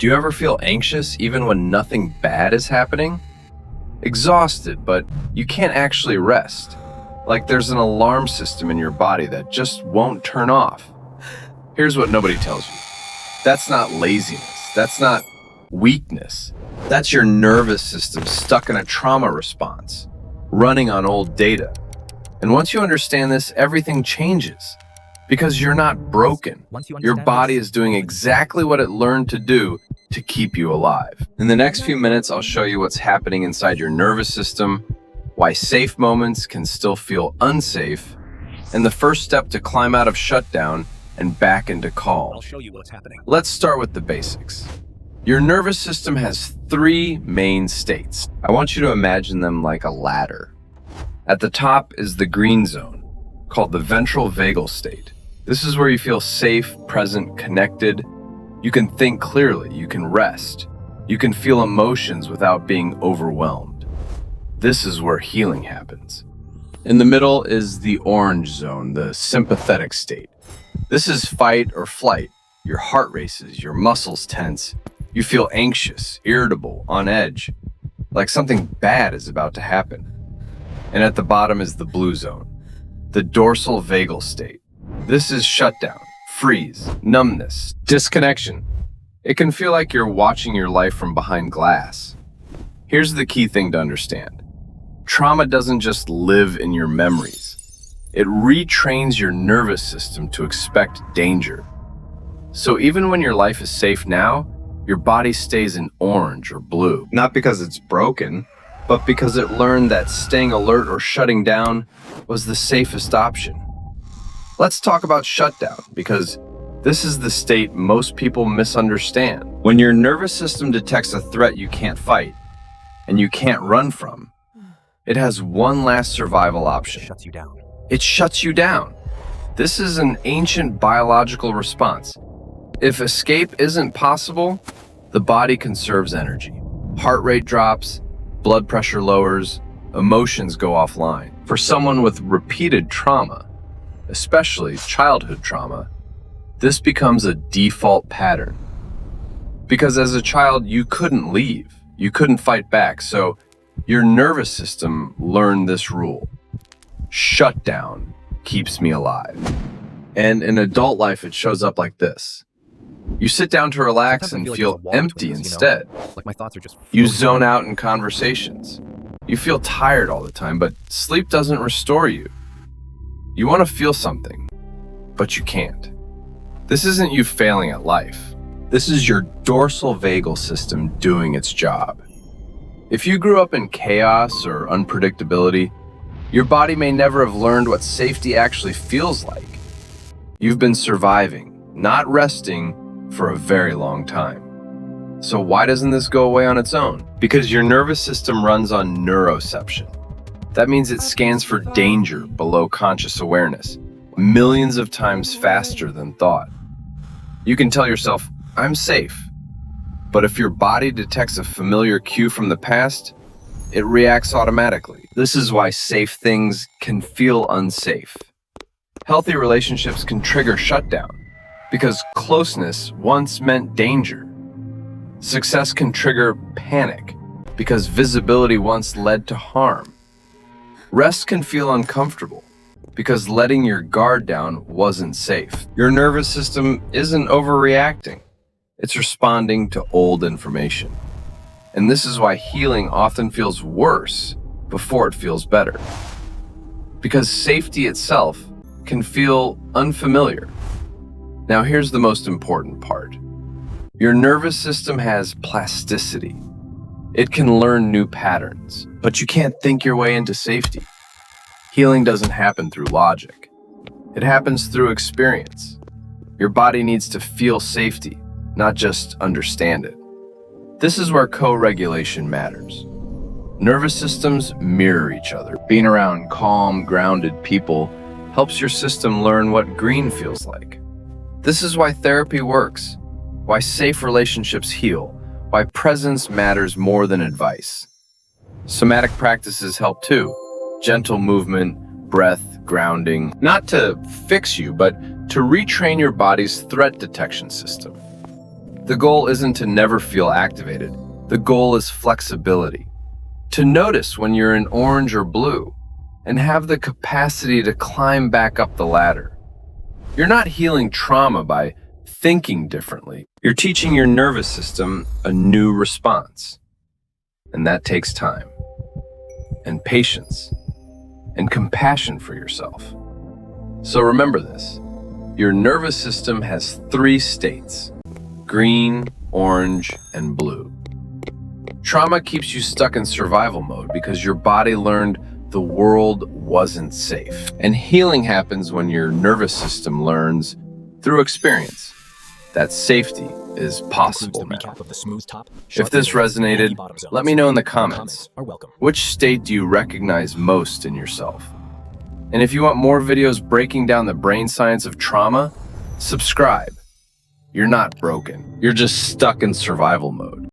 Do you ever feel anxious even when nothing bad is happening? Exhausted, but you can't actually rest. Like there's an alarm system in your body that just won't turn off. Here's what nobody tells you. That's not laziness. That's not weakness. That's your nervous system stuck in a trauma response, running on old data. And once you understand this, everything changes. Because you're not broken. Your body is doing exactly what it learned to do to keep you alive. In the next few minutes, I'll show you what's happening inside your nervous system, why safe moments can still feel unsafe, and the first step to climb out of shutdown and back into calm. I'll show you what's happening. Let's start with the basics. Your nervous system has three main states. I want you to imagine them like a ladder. At the top is the green zone, called the ventral vagal state. This is where you feel safe, present, connected. You can think clearly, you can rest. You can feel emotions without being overwhelmed. This is where healing happens. In the middle is the orange zone, the sympathetic state. This is fight or flight. Your heart races, your muscles tense. You feel anxious, irritable, on edge, like something bad is about to happen. And at the bottom is the blue zone, the dorsal vagal state. This is shutdown, freeze, numbness, disconnection. It can feel like you're watching your life from behind glass. Here's the key thing to understand. Trauma doesn't just live in your memories. It retrains your nervous system to expect danger. So even when your life is safe now, your body stays in orange or blue. Not because it's broken, but because it learned that staying alert or shutting down was the safest option. Let's talk about shutdown, because this is the state most people misunderstand. When your nervous system detects a threat you can't fight, and you can't run from, it has one last survival option. It shuts you down. It shuts you down. This is an ancient biological response. If escape isn't possible, the body conserves energy. Heart rate drops, blood pressure lowers, emotions go offline. For someone with repeated trauma, especially childhood trauma, this becomes a default pattern. Because as a child, you couldn't leave, you couldn't fight back, so your nervous system learned this rule. Shutdown keeps me alive. And in adult life, it shows up like this. You sit down to relax and feel empty instead. Like my thoughts are just You zone out in conversations. You feel tired all the time, but sleep doesn't restore you. You want to feel something, but you can't. This isn't you failing at life. This is your dorsal vagal system doing its job. If you grew up in chaos or unpredictability, your body may never have learned what safety actually feels like. You've been surviving, not resting, for a very long time. So why doesn't this go away on its own? Because your nervous system runs on neuroception. That means it scans for danger below conscious awareness, millions of times faster than thought. You can tell yourself, I'm safe. But if your body detects a familiar cue from the past, it reacts automatically. This is why safe things can feel unsafe. Healthy relationships can trigger shutdown, because closeness once meant danger. Success can trigger panic, because visibility once led to harm. Rest can feel uncomfortable, because letting your guard down wasn't safe. Your nervous system isn't overreacting. It's responding to old information. And this is why healing often feels worse before it feels better. Because safety itself can feel unfamiliar. Now here's the most important part. Your nervous system has plasticity. It can learn new patterns, but you can't think your way into safety. Healing doesn't happen through logic. It happens through experience. Your body needs to feel safety, not just understand it. This is where co-regulation matters. Nervous systems mirror each other. Being around calm, grounded people helps your system learn what green feels like. This is why therapy works, why safe relationships heal, why presence matters more than advice. Somatic practices help too. Gentle movement, breath, grounding, not to fix you, but to retrain your body's threat detection system. The goal isn't to never feel activated. The goal is flexibility. To notice when you're in orange or blue, and have the capacity to climb back up the ladder. You're not healing trauma by thinking differently. You're teaching your nervous system a new response. And that takes time, and patience, and compassion for yourself. So remember this. Your nervous system has 3 states: green, orange, and blue. Trauma keeps you stuck in survival mode because your body learned the world wasn't safe. And healing happens when your nervous system learns through experience that safety is possible now. If this resonated, let me know in the comments. Which state do you recognize most in yourself? And if you want more videos breaking down the brain science of trauma, subscribe. You're not broken. You're just stuck in survival mode.